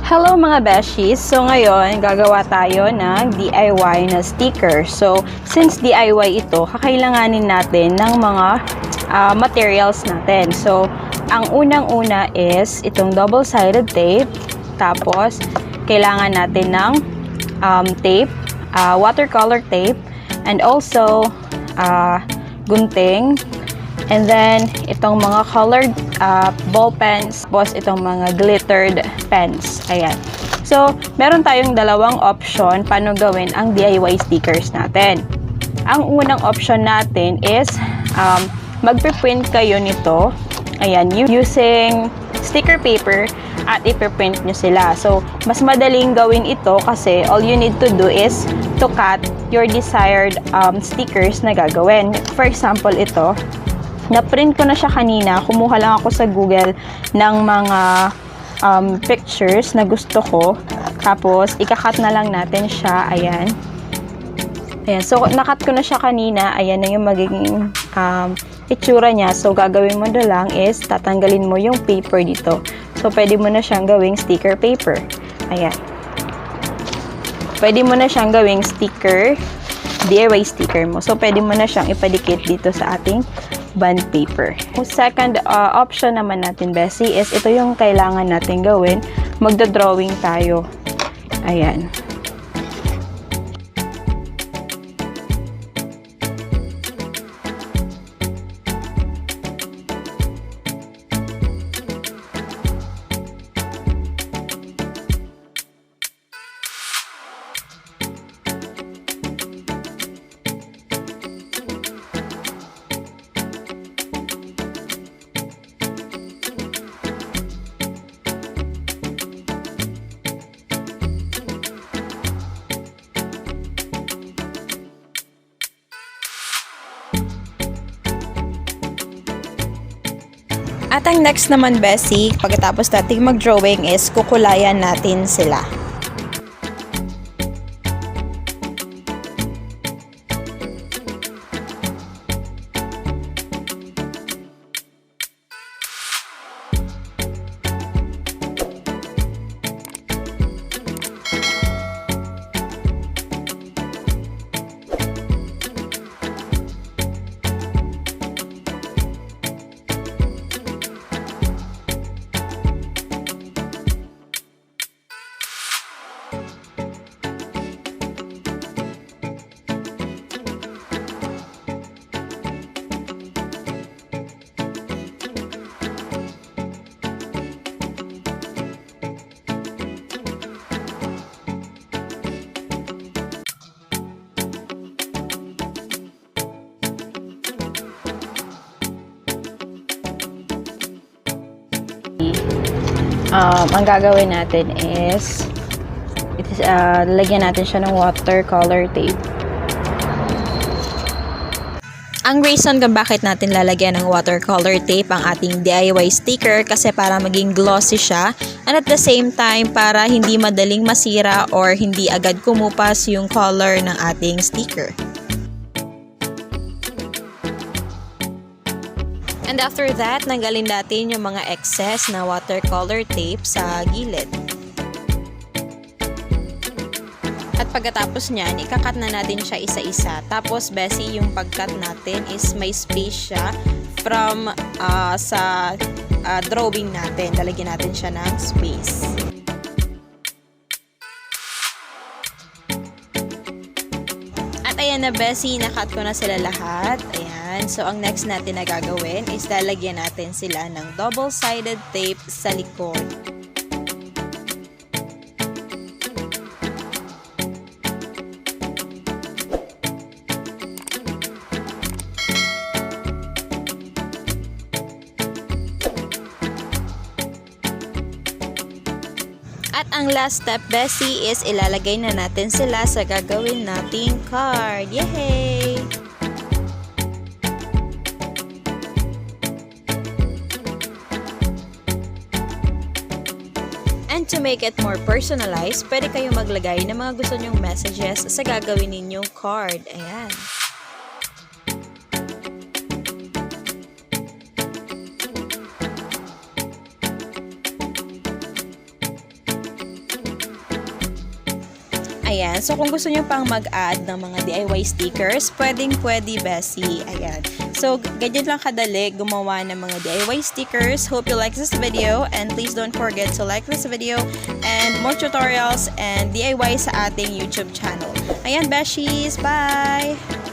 Hello mga beshies! So ngayon, gagawa tayo ng DIY na sticker. So, since DIY ito, kakailanganin natin ng mga materials natin. So, ang unang-una is itong double-sided tape. Tapos, kailangan natin ng tape, watercolor tape, and also gunting. And then, itong mga colored ball pens, tapos itong mga glittered pens. Ayan. So, meron tayong dalawang option paano gawin ang DIY stickers natin. Ang unang option natin is magpiprint kayo nito. Ayan, using sticker paper at ipiprint nyo sila. So, mas madaling gawin ito kasi all you need to do is to cut your desired stickers na gagawin. For example, ito. Na-print ko na siya kanina. Kumuha lang ako sa Google ng mga pictures na gusto ko. Tapos, ikakat na lang natin siya. Ayan. Ayan. So, nakat ko na siya kanina. Ayan na yung magiging itsura niya. So, gagawin mo na lang is tatanggalin mo yung paper dito. So, pwede mo na siyang gawing sticker paper. Ayan. Pwede mo na siyang gawing sticker, DIY sticker mo. So, pwede mo na siyang ipadikit dito sa ating bond paper. Yung second option naman natin, Bessie, is ito yung kailangan natin gawin. Magda-drawing tayo. Ayan. At ang next naman, Bessie, pagkatapos natin mag-drawing is kukulayan natin sila. Ang gagawin natin is lagyan natin siya ng watercolor tape. Ang reason kung bakit natin lalagyan ng watercolor tape ang ating DIY sticker kasi para maging glossy siya and at the same time para hindi madaling masira or hindi agad kumupas yung color ng ating sticker. And after that, nanggalin natin yung mga excess na watercolor tape sa gilid. At pagkatapos niyan, ikakat na natin siya isa-isa. Tapos, Bessie, yung pagkat natin is may space siya from sa drawing natin. Lalagyan natin siya ng space. At ayan na, Bessie, nakat ko na sila lahat. Ayan. So, ang next natin na gagawin is lalagyan natin sila ng double-sided tape sa likod. At ang last step, Bessie, is ilalagay na natin sila sa gagawin nating card. Yay! And to make it more personalized, pwede kayo maglagay ng mga gusto nyong messages sa gagawin ninyong card. Ayan. Ayan. So, kung gusto nyo pang mag-add ng mga DIY stickers, pwedeng-pwede, Bessie. Ayan. So, ganyan lang kadali gumawa ng mga DIY stickers. Hope you like this video and please don't forget to like this video and more tutorials and DIY sa ating YouTube channel. Ayan, Beshies! Bye!